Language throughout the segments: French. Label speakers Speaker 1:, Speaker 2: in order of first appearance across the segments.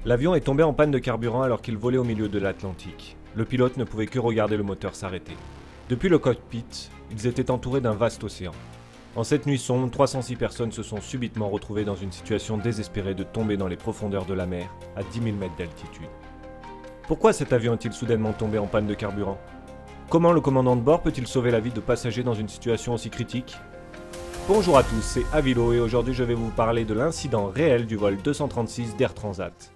Speaker 1: L'avion est tombé en panne de carburant alors qu'il volait au milieu de l'Atlantique. Le pilote ne pouvait que regarder le moteur s'arrêter. Depuis le cockpit, ils étaient entourés d'un vaste océan. En cette nuit sombre, 306 personnes se sont subitement retrouvées dans une situation désespérée de tomber dans les profondeurs de la mer à 10 000 mètres d'altitude. Pourquoi cet avion est-il soudainement tombé en panne de carburant? Comment le commandant de bord peut-il sauver la vie de passagers dans une situation aussi critique? Bonjour à tous, c'est Avilo et aujourd'hui je vais vous parler de l'incident réel du vol 236 d'Air Transat.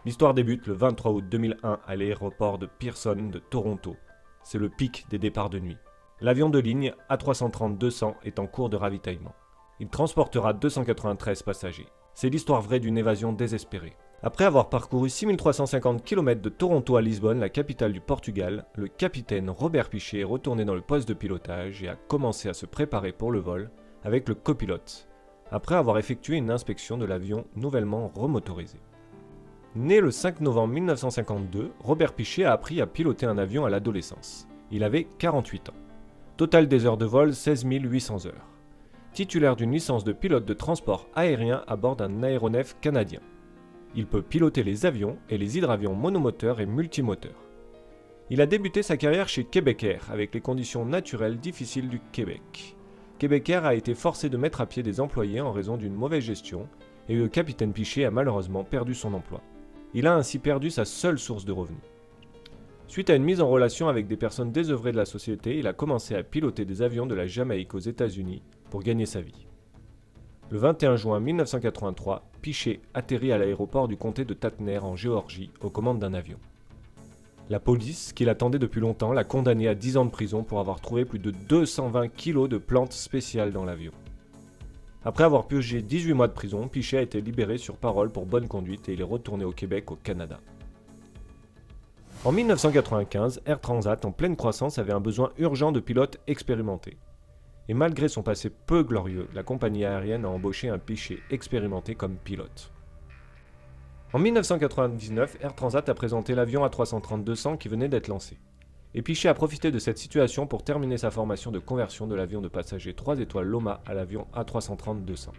Speaker 1: L'histoire débute le 23 août 2001 à l'aéroport de Pearson de Toronto. C'est le pic des départs de nuit. L'avion de ligne A330-200 est en cours de ravitaillement. Il transportera 293 passagers. C'est l'histoire vraie d'une évasion désespérée. Après avoir parcouru 6350 km de Toronto à Lisbonne, la capitale du Portugal, le capitaine Robert Pichet est retourné dans le poste de pilotage et a commencé à se préparer pour le vol avec le copilote, après avoir effectué une inspection de l'avion nouvellement remotorisé. Né le 5 novembre 1952, Robert Pichet a appris à piloter un avion à l'adolescence. Il avait 48 ans. Total des heures de vol, 16 800 heures. Titulaire d'une licence de pilote de transport aérien à bord d'un aéronef canadien. Il peut piloter les avions et les hydravions monomoteurs et multimoteurs. Il a débuté sa carrière chez Québec Air avec les conditions naturelles difficiles du Québec. Québec Air a été forcé de mettre à pied des employés en raison d'une mauvaise gestion et le capitaine Pichet a malheureusement perdu son emploi. Il a ainsi perdu sa seule source de revenus. Suite à une mise en relation avec des personnes désœuvrées de la société, il a commencé à piloter des avions de la Jamaïque aux États-Unis pour gagner sa vie. Le 21 juin 1983, Pichet atterrit à l'aéroport du comté de Tatner en Géorgie aux commandes d'un avion. La police, qui l'attendait depuis longtemps, l'a condamné à 10 ans de prison pour avoir trouvé plus de 220 kg de plantes spéciales dans l'avion. Après avoir purgé 18 mois de prison, Pichet a été libéré sur parole pour bonne conduite et il est retourné au Québec, au Canada. En 1995, Air Transat, en pleine croissance, avait un besoin urgent de pilotes expérimentés. Et malgré son passé peu glorieux, la compagnie aérienne a embauché un Pichet expérimenté comme pilote. En 1999, Air Transat a présenté l'avion A330-200 qui venait d'être lancé. Et Pichet a profité de cette situation pour terminer sa formation de conversion de l'avion de passagers 3 étoiles Loma à l'avion A330-200.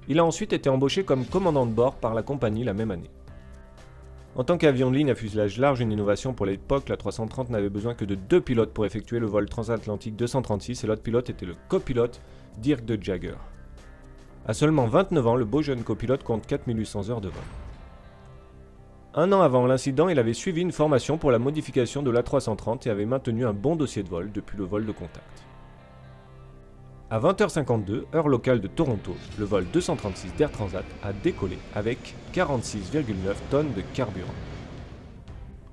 Speaker 1: Il a ensuite été embauché comme commandant de bord par la compagnie la même année. En tant qu'avion de ligne à fuselage large, une innovation pour l'époque, la 330 n'avait besoin que de 2 pilotes pour effectuer le vol transatlantique 236 et l'autre pilote était le copilote Dirk de Jager. À seulement 29 ans, le beau jeune copilote compte 4800 heures de vol. Un an avant l'incident, il avait suivi une formation pour la modification de l'A330 et avait maintenu un bon dossier de vol depuis le vol de contact. À 20h52, heure locale de Toronto, le vol 236 d'Air Transat a décollé avec 46,9 tonnes de carburant.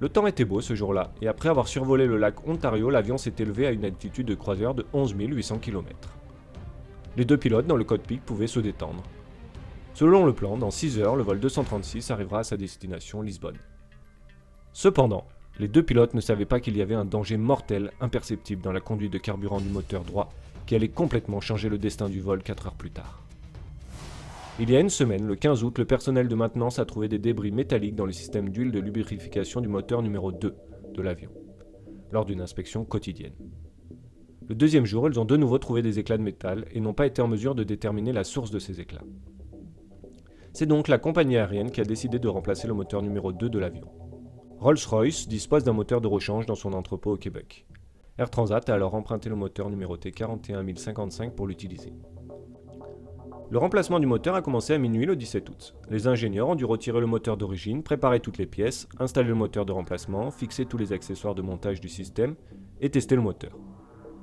Speaker 1: Le temps était beau ce jour-là, et après avoir survolé le lac Ontario, l'avion s'est élevé à une altitude de croisière de 11 800 km. Les deux pilotes dans le cockpit pouvaient se détendre. Selon le plan, dans 6 heures, le vol 236 arrivera à sa destination, Lisbonne. Cependant, les deux pilotes ne savaient pas qu'il y avait un danger mortel imperceptible dans la conduite de carburant du moteur droit qui allait complètement changer le destin du vol 4 heures plus tard. Il y a une semaine, le 15 août, le personnel de maintenance a trouvé des débris métalliques dans le système d'huile de lubrification du moteur numéro 2 de l'avion, lors d'une inspection quotidienne. Le deuxième jour, ils ont de nouveau trouvé des éclats de métal et n'ont pas été en mesure de déterminer la source de ces éclats. C'est donc la compagnie aérienne qui a décidé de remplacer le moteur numéro 2 de l'avion. Rolls-Royce dispose d'un moteur de rechange dans son entrepôt au Québec. Air Transat a alors emprunté le moteur numéroté 41055 pour l'utiliser. Le remplacement du moteur a commencé à minuit le 17 août. Les ingénieurs ont dû retirer le moteur d'origine, préparer toutes les pièces, installer le moteur de remplacement, fixer tous les accessoires de montage du système et tester le moteur.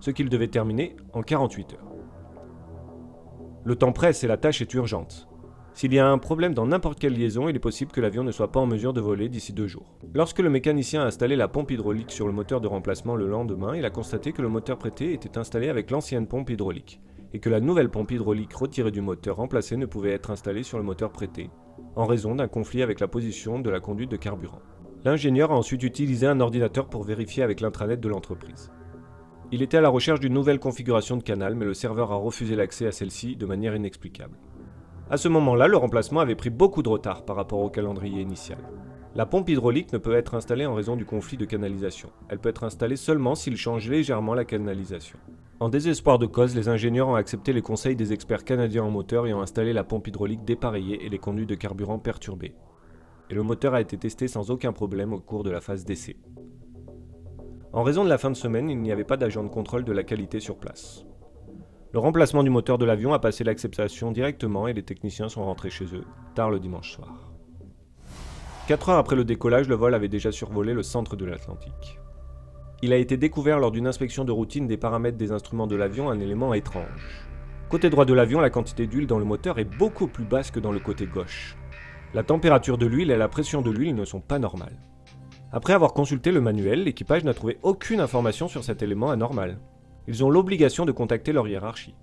Speaker 1: Ce qu'ils devaient terminer en 48 heures. Le temps presse et la tâche est urgente. S'il y a un problème dans n'importe quelle liaison, il est possible que l'avion ne soit pas en mesure de voler d'ici 2 jours. Lorsque le mécanicien a installé la pompe hydraulique sur le moteur de remplacement le lendemain, il a constaté que le moteur prêté était installé avec l'ancienne pompe hydraulique, et que la nouvelle pompe hydraulique retirée du moteur remplacé ne pouvait être installée sur le moteur prêté, en raison d'un conflit avec la position de la conduite de carburant. L'ingénieur a ensuite utilisé un ordinateur pour vérifier avec l'intranet de l'entreprise. Il était à la recherche d'une nouvelle configuration de canal, mais le serveur a refusé l'accès à celle-ci de manière inexplicable. À ce moment-là, le remplacement avait pris beaucoup de retard par rapport au calendrier initial. La pompe hydraulique ne peut être installée en raison du conflit de canalisation. Elle peut être installée seulement s'il change légèrement la canalisation. En désespoir de cause, les ingénieurs ont accepté les conseils des experts canadiens en moteur et ont installé la pompe hydraulique dépareillée et les conduits de carburant perturbés. et le moteur a été testé sans aucun problème au cours de la phase d'essai. En raison de la fin de semaine, il n'y avait pas d'agent de contrôle de la qualité sur place. Le remplacement du moteur de l'avion a passé l'acceptation directement et les techniciens sont rentrés chez eux, tard le dimanche soir. 4 heures après le décollage, le vol avait déjà survolé le centre de l'Atlantique. Il a été découvert lors d'une inspection de routine des paramètres des instruments de l'avion un élément étrange. Côté droit de l'avion, la quantité d'huile dans le moteur est beaucoup plus basse que dans le côté gauche. La température de l'huile et la pression de l'huile ne sont pas normales. Après avoir consulté le manuel, l'équipage n'a trouvé aucune information sur cet élément anormal. Ils ont l'obligation de contacter leur hiérarchie.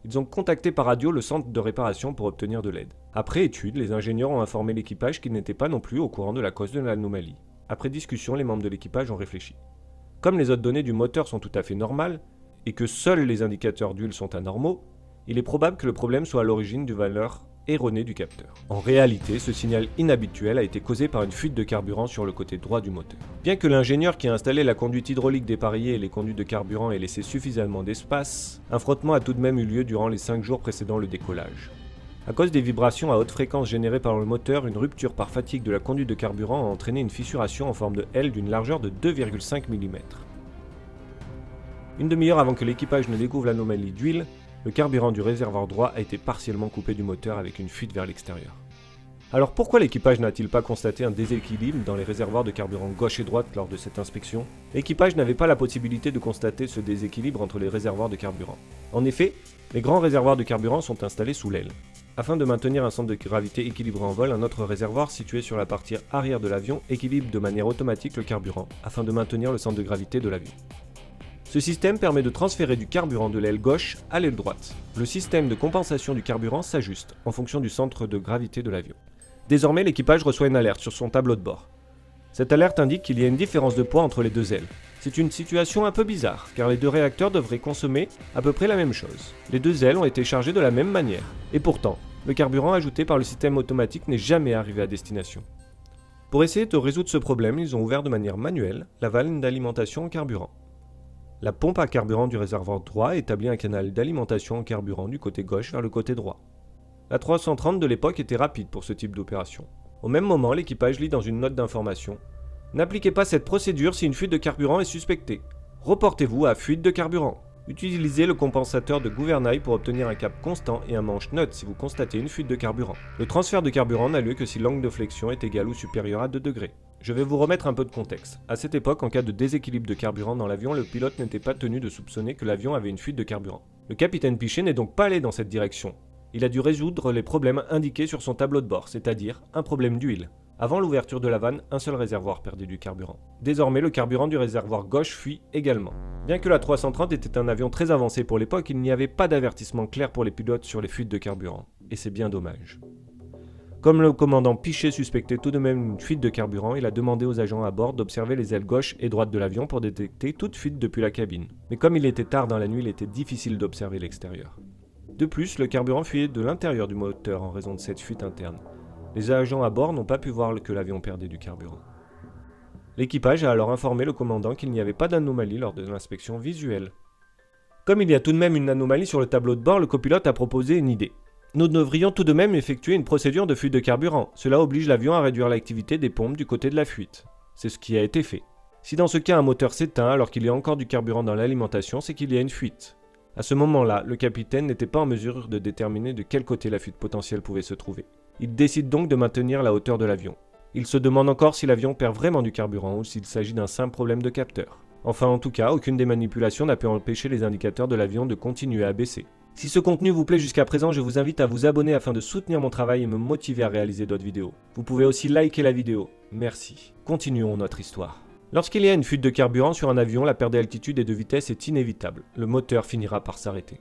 Speaker 1: Ils ont contacté par radio le centre de réparation pour obtenir de l'aide. Après étude, les ingénieurs ont informé l'équipage qu'ils n'étaient pas non plus au courant de la cause de l'anomalie. Après discussion, les membres de l'équipage ont réfléchi. Comme les autres données du moteur sont tout à fait normales, et que seuls les indicateurs d'huile sont anormaux, il est probable que le problème soit à l'origine d'une valeur erronée du capteur. En réalité, ce signal inhabituel a été causé par une fuite de carburant sur le côté droit du moteur. Bien que l'ingénieur qui a installé la conduite hydraulique dépareillée et les conduites de carburant ait laissé suffisamment d'espace, un frottement a tout de même eu lieu durant les 5 jours précédant le décollage. À cause des vibrations à haute fréquence générées par le moteur, une rupture par fatigue de la conduite de carburant a entraîné une fissuration en forme de L d'une largeur de 2,5 mm. Une demi-heure avant que l'équipage ne découvre l'anomalie d'huile, le carburant du réservoir droit a été partiellement coupé du moteur avec une fuite vers l'extérieur. Alors pourquoi l'équipage n'a-t-il pas constaté un déséquilibre dans les réservoirs de carburant gauche et droite lors de cette inspection? L'équipage n'avait pas la possibilité de constater ce déséquilibre entre les réservoirs de carburant. En effet, les grands réservoirs de carburant sont installés sous l'aile. Afin de maintenir un centre de gravité équilibré en vol, un autre réservoir situé sur la partie arrière de l'avion équilibre de manière automatique le carburant, afin de maintenir le centre de gravité de l'avion. Ce système permet de transférer du carburant de l'aile gauche à l'aile droite. Le système de compensation du carburant s'ajuste en fonction du centre de gravité de l'avion. Désormais, l'équipage reçoit une alerte sur son tableau de bord. Cette alerte indique qu'il y a une différence de poids entre les deux ailes. C'est une situation un peu bizarre, car les deux réacteurs devraient consommer à peu près la même chose. Les deux ailes ont été chargées de la même manière. Et pourtant, le carburant ajouté par le système automatique n'est jamais arrivé à destination. Pour essayer de résoudre ce problème, ils ont ouvert de manière manuelle la valve d'alimentation en carburant. La pompe à carburant du réservoir droit établit un canal d'alimentation en carburant du côté gauche vers le côté droit. La 330 de l'époque était rapide pour ce type d'opération. Au même moment, l'équipage lit dans une note d'information: n'appliquez pas cette procédure si une fuite de carburant est suspectée. Reportez-vous à fuite de carburant. Utilisez le compensateur de gouvernail pour obtenir un cap constant et un manche neutre si vous constatez une fuite de carburant. Le transfert de carburant n'a lieu que si l'angle de flexion est égal ou supérieur à 2 degrés. Je vais vous remettre un peu de contexte. À cette époque, en cas de déséquilibre de carburant dans l'avion, le pilote n'était pas tenu de soupçonner que l'avion avait une fuite de carburant. Le capitaine Pichet n'est donc pas allé dans cette direction. Il a dû résoudre les problèmes indiqués sur son tableau de bord, c'est-à-dire un problème d'huile. Avant l'ouverture de la vanne, un seul réservoir perdait du carburant. Désormais, le carburant du réservoir gauche fuit également. Bien que la 330 était un avion très avancé pour l'époque, il n'y avait pas d'avertissement clair pour les pilotes sur les fuites de carburant. Et c'est bien dommage. Comme le commandant Pichet suspectait tout de même une fuite de carburant, il a demandé aux agents à bord d'observer les ailes gauche et droite de l'avion pour détecter toute fuite depuis la cabine. Mais comme il était tard dans la nuit, il était difficile d'observer l'extérieur. De plus, le carburant fuyait de l'intérieur du moteur en raison de cette fuite interne. Les agents à bord n'ont pas pu voir que l'avion perdait du carburant. L'équipage a alors informé le commandant qu'il n'y avait pas d'anomalie lors de l'inspection visuelle. Comme il y a tout de même une anomalie sur le tableau de bord, le copilote a proposé une idée. Nous devrions tout de même effectuer une procédure de fuite de carburant. Cela oblige l'avion à réduire l'activité des pompes du côté de la fuite. C'est ce qui a été fait. Si dans ce cas un moteur s'éteint alors qu'il y a encore du carburant dans l'alimentation, c'est qu'il y a une fuite. À ce moment-là, le capitaine n'était pas en mesure de déterminer de quel côté la fuite potentielle pouvait se trouver. Il décide donc de maintenir la hauteur de l'avion. Il se demande encore si l'avion perd vraiment du carburant ou s'il s'agit d'un simple problème de capteur. Enfin, en tout cas, aucune des manipulations n'a pu empêcher les indicateurs de l'avion de continuer à baisser. Si ce contenu vous plaît jusqu'à présent, je vous invite à vous abonner afin de soutenir mon travail et me motiver à réaliser d'autres vidéos. Vous pouvez aussi liker la vidéo. Merci. Continuons notre histoire. Lorsqu'il y a une fuite de carburant sur un avion, la perte d'altitude et de vitesse est inévitable. Le moteur finira par s'arrêter.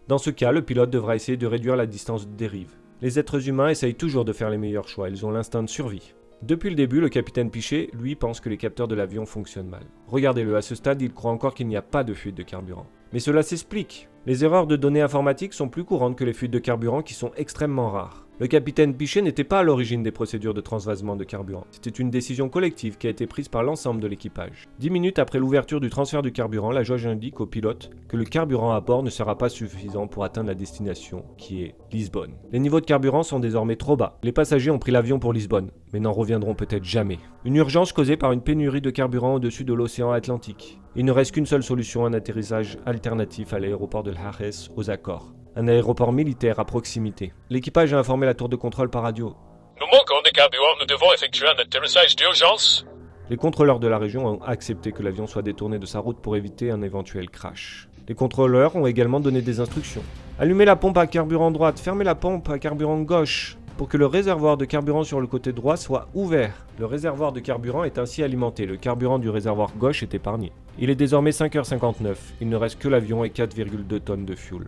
Speaker 1: Dans ce cas, le pilote devra essayer de réduire la distance de dérive. Les êtres humains essayent toujours de faire les meilleurs choix, ils ont l'instinct de survie. Depuis le début, le capitaine Pichet, lui, pense que les capteurs de l'avion fonctionnent mal. Regardez-le, à ce stade, il croit encore qu'il n'y a pas de fuite de carburant. Mais cela s'explique. Les erreurs de données informatiques sont plus courantes que les fuites de carburant qui sont extrêmement rares. Le capitaine Pichet n'était pas à l'origine des procédures de transvasement de carburant. C'était une décision collective qui a été prise par l'ensemble de l'équipage. 10 minutes après l'ouverture du transfert du carburant, la jauge indique au pilote que le carburant à bord ne sera pas suffisant pour atteindre la destination, qui est Lisbonne. Les niveaux de carburant sont désormais trop bas. Les passagers ont pris l'avion pour Lisbonne, mais n'en reviendront peut-être jamais. Une urgence causée par une pénurie de carburant au-dessus de l'océan Atlantique. Il ne reste qu'une seule solution, un atterrissage alternatif à l'aéroport de Lajes aux Açores. Un aéroport militaire à proximité. L'équipage a informé la tour de contrôle par radio.
Speaker 2: Nous manquons de carburant, nous devons effectuer un atterrissage d'urgence.
Speaker 1: Les contrôleurs de la région ont accepté que l'avion soit détourné de sa route pour éviter un éventuel crash. Les contrôleurs ont également donné des instructions. Allumez la pompe à carburant droite, fermez la pompe à carburant gauche, pour que le réservoir de carburant sur le côté droit soit ouvert. Le réservoir de carburant est ainsi alimenté, le carburant du réservoir gauche est épargné. Il est désormais 5h59, il ne reste que l'avion et 4,2 tonnes de fuel.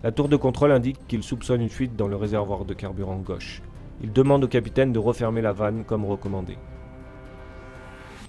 Speaker 1: La tour de contrôle indique qu'il soupçonne une fuite dans le réservoir de carburant gauche. Il demande au capitaine de refermer la vanne comme recommandé.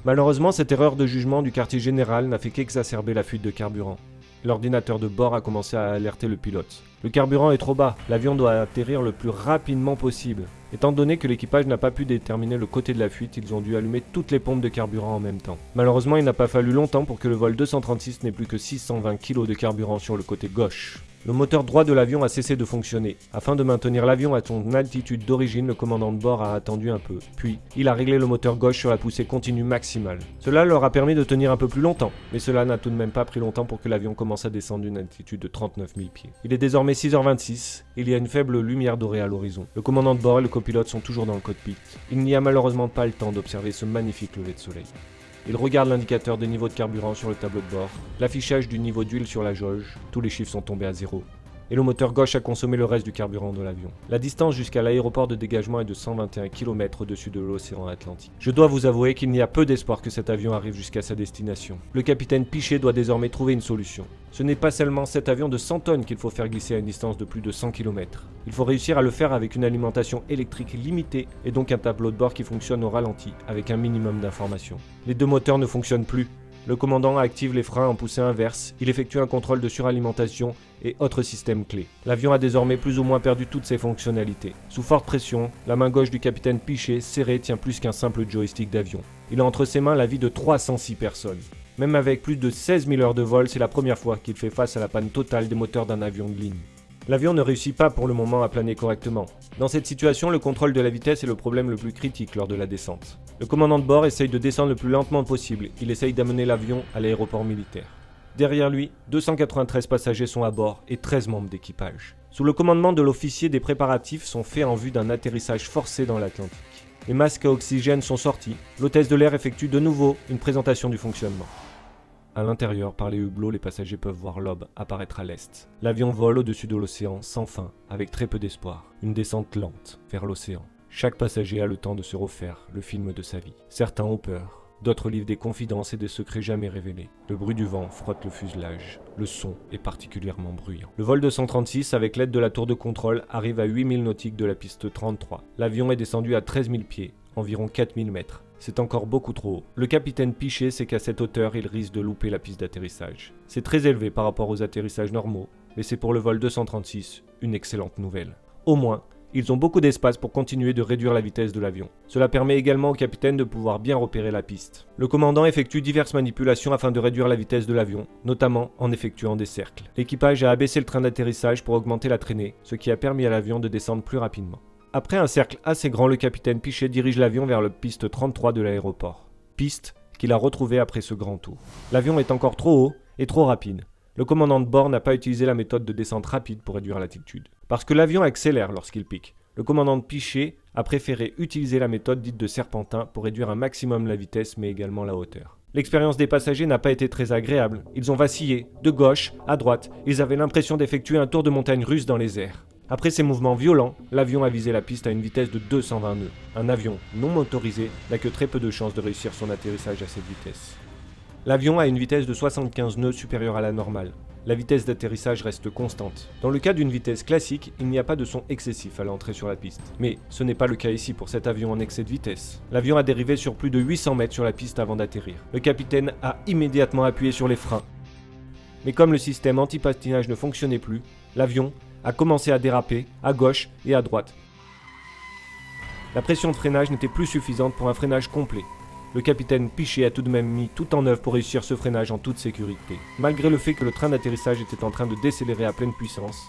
Speaker 1: Malheureusement, cette erreur de jugement du quartier général n'a fait qu'exacerber la fuite de carburant. L'ordinateur de bord a commencé à alerter le pilote. Le carburant est trop bas, l'avion doit atterrir le plus rapidement possible. Étant donné que l'équipage n'a pas pu déterminer le côté de la fuite, ils ont dû allumer toutes les pompes de carburant en même temps. Malheureusement, il n'a pas fallu longtemps pour que le vol 236 n'ait plus que 620 kg de carburant sur le côté gauche. Le moteur droit de l'avion a cessé de fonctionner. Afin de maintenir l'avion à son altitude d'origine, le commandant de bord a attendu un peu. Puis, il a réglé le moteur gauche sur la poussée continue maximale. Cela leur a permis de tenir un peu plus longtemps, mais cela n'a tout de même pas pris longtemps pour que l'avion commence à descendre d'une altitude de 39 000 pieds. Il est désormais 6h26, il y a une faible lumière dorée à l'horizon. Le commandant de bord et le copilote sont toujours dans le cockpit. Il n'y a malheureusement pas le temps d'observer ce magnifique lever de soleil. Il regarde l'indicateur des niveaux de carburant sur le tableau de bord, l'affichage du niveau d'huile sur la jauge, tous les chiffres sont tombés à zéro. Et le moteur gauche a consommé le reste du carburant de l'avion. La distance jusqu'à l'aéroport de dégagement est de 121 km au-dessus de l'océan Atlantique. Je dois vous avouer qu'il n'y a peu d'espoir que cet avion arrive jusqu'à sa destination. Le capitaine Pichet doit désormais trouver une solution. Ce n'est pas seulement cet avion de 100 tonnes qu'il faut faire glisser à une distance de plus de 100 km. Il faut réussir à le faire avec une alimentation électrique limitée et donc un tableau de bord qui fonctionne au ralenti avec un minimum d'informations. Les deux moteurs ne fonctionnent plus. Le commandant active les freins en poussée inverse, il effectue un contrôle de suralimentation et autres systèmes clés. L'avion a désormais plus ou moins perdu toutes ses fonctionnalités. Sous forte pression, la main gauche du capitaine Pichet, serrée, tient plus qu'un simple joystick d'avion. Il a entre ses mains la vie de 306 personnes. Même avec plus de 16 000 heures de vol, c'est la première fois qu'il fait face à la panne totale des moteurs d'un avion de ligne. L'avion ne réussit pas pour le moment à planer correctement. Dans cette situation, le contrôle de la vitesse est le problème le plus critique lors de la descente. Le commandant de bord essaye de descendre le plus lentement possible. Il essaye d'amener l'avion à l'aéroport militaire. Derrière lui, 293 passagers sont à bord et 13 membres d'équipage. Sous le commandement de l'officier, des préparatifs sont faits en vue d'un atterrissage forcé dans l'Atlantique. Les masques à oxygène sont sortis. L'hôtesse de l'air effectue de nouveau une présentation du fonctionnement. À l'intérieur, par les hublots, les passagers peuvent voir l'aube apparaître à l'est. L'avion vole au-dessus de l'océan, sans fin, avec très peu d'espoir. Une descente lente, vers l'océan. Chaque passager a le temps de se refaire le film de sa vie. Certains ont peur, d'autres livrent des confidences et des secrets jamais révélés. Le bruit du vent frotte le fuselage. Le son est particulièrement bruyant. Le vol 236, avec l'aide de la tour de contrôle, arrive à 8000 nautiques de la piste 33. L'avion est descendu à 13 000 pieds, environ 4000 mètres. C'est encore beaucoup trop haut. Le capitaine Pichet sait qu'à cette hauteur, il risque de louper la piste d'atterrissage. C'est très élevé par rapport aux atterrissages normaux, mais c'est pour le vol 236 une excellente nouvelle. Au moins, ils ont beaucoup d'espace pour continuer de réduire la vitesse de l'avion. Cela permet également au capitaine de pouvoir bien repérer la piste. Le commandant effectue diverses manipulations afin de réduire la vitesse de l'avion, notamment en effectuant des cercles. L'équipage a abaissé le train d'atterrissage pour augmenter la traînée, ce qui a permis à l'avion de descendre plus rapidement. Après un cercle assez grand, le capitaine Pichet dirige l'avion vers la piste 33 de l'aéroport. Piste qu'il a retrouvée après ce grand tour. L'avion est encore trop haut et trop rapide. Le commandant de bord n'a pas utilisé la méthode de descente rapide pour réduire l'altitude. Parce que l'avion accélère lorsqu'il pique. Le commandant de Pichet a préféré utiliser la méthode dite de serpentin pour réduire un maximum la vitesse mais également la hauteur. L'expérience des passagers n'a pas été très agréable. Ils ont vacillé, de gauche à droite. Ils avaient l'impression d'effectuer un tour de montagne russe dans les airs. Après ces mouvements violents, l'avion a visé la piste à une vitesse de 220 nœuds. Un avion non motorisé n'a que très peu de chances de réussir son atterrissage à cette vitesse. L'avion a une vitesse de 75 nœuds supérieure à la normale. La vitesse d'atterrissage reste constante. Dans le cas d'une vitesse classique, il n'y a pas de son excessif à l'entrée sur la piste. Mais ce n'est pas le cas ici pour cet avion en excès de vitesse. L'avion a dérivé sur plus de 800 mètres sur la piste avant d'atterrir. Le capitaine a immédiatement appuyé sur les freins. Mais comme le système anti-patinage ne fonctionnait plus, l'avion a commencé à déraper à gauche et à droite. La pression de freinage n'était plus suffisante pour un freinage complet. Le capitaine Piché a tout de même mis tout en œuvre pour réussir ce freinage en toute sécurité. Malgré le fait que le train d'atterrissage était en train de décélérer à pleine puissance,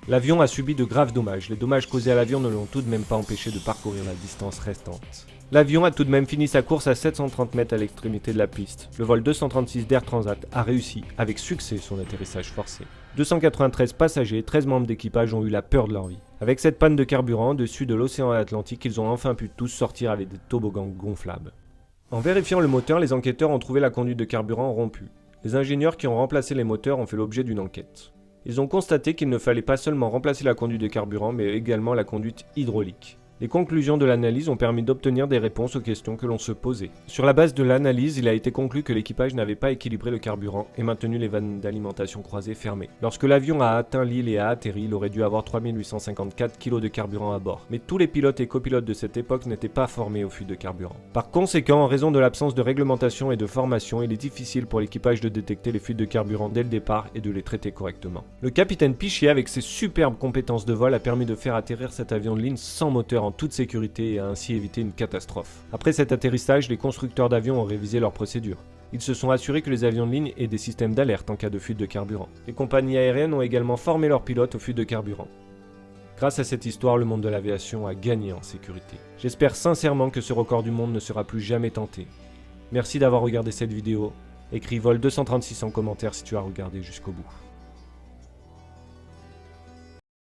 Speaker 1: l'avion a subi de graves dommages. Les dommages causés à l'avion ne l'ont tout de même pas empêché de parcourir la distance restante. L'avion a tout de même fini sa course à 730 mètres à l'extrémité de la piste. Le vol 236 d'Air Transat a réussi avec succès son atterrissage forcé. 293 passagers et 13 membres d'équipage ont eu la peur de leur vie. Avec cette panne de carburant au-dessus de l'océan Atlantique, ils ont enfin pu tous sortir avec des toboggans gonflables. En vérifiant le moteur, les enquêteurs ont trouvé la conduite de carburant rompue. Les ingénieurs qui ont remplacé les moteurs ont fait l'objet d'une enquête. Ils ont constaté qu'il ne fallait pas seulement remplacer la conduite de carburant, mais également la conduite hydraulique. Les conclusions de l'analyse ont permis d'obtenir des réponses aux questions que l'on se posait. Sur la base de l'analyse, il a été conclu que l'équipage n'avait pas équilibré le carburant et maintenu les vannes d'alimentation croisées fermées. Lorsque l'avion a atteint l'île et a atterri, il aurait dû avoir 3854 kg de carburant à bord. Mais tous les pilotes et copilotes de cette époque n'étaient pas formés aux fuites de carburant. Par conséquent, en raison de l'absence de réglementation et de formation, il est difficile pour l'équipage de détecter les fuites de carburant dès le départ et de les traiter correctement. Le capitaine Piché, avec ses superbes compétences de vol, a permis de faire atterrir cet avion de ligne sans moteur en toute sécurité et a ainsi évité une catastrophe. Après cet atterrissage, les constructeurs d'avions ont révisé leurs procédures. Ils se sont assurés que les avions de ligne aient des systèmes d'alerte en cas de fuite de carburant. Les compagnies aériennes ont également formé leurs pilotes aux fuites de carburant. Grâce à cette histoire, le monde de l'aviation a gagné en sécurité. J'espère sincèrement que ce record du monde ne sera plus jamais tenté. Merci d'avoir regardé cette vidéo. Écris vol 236 en commentaire si tu as regardé jusqu'au bout.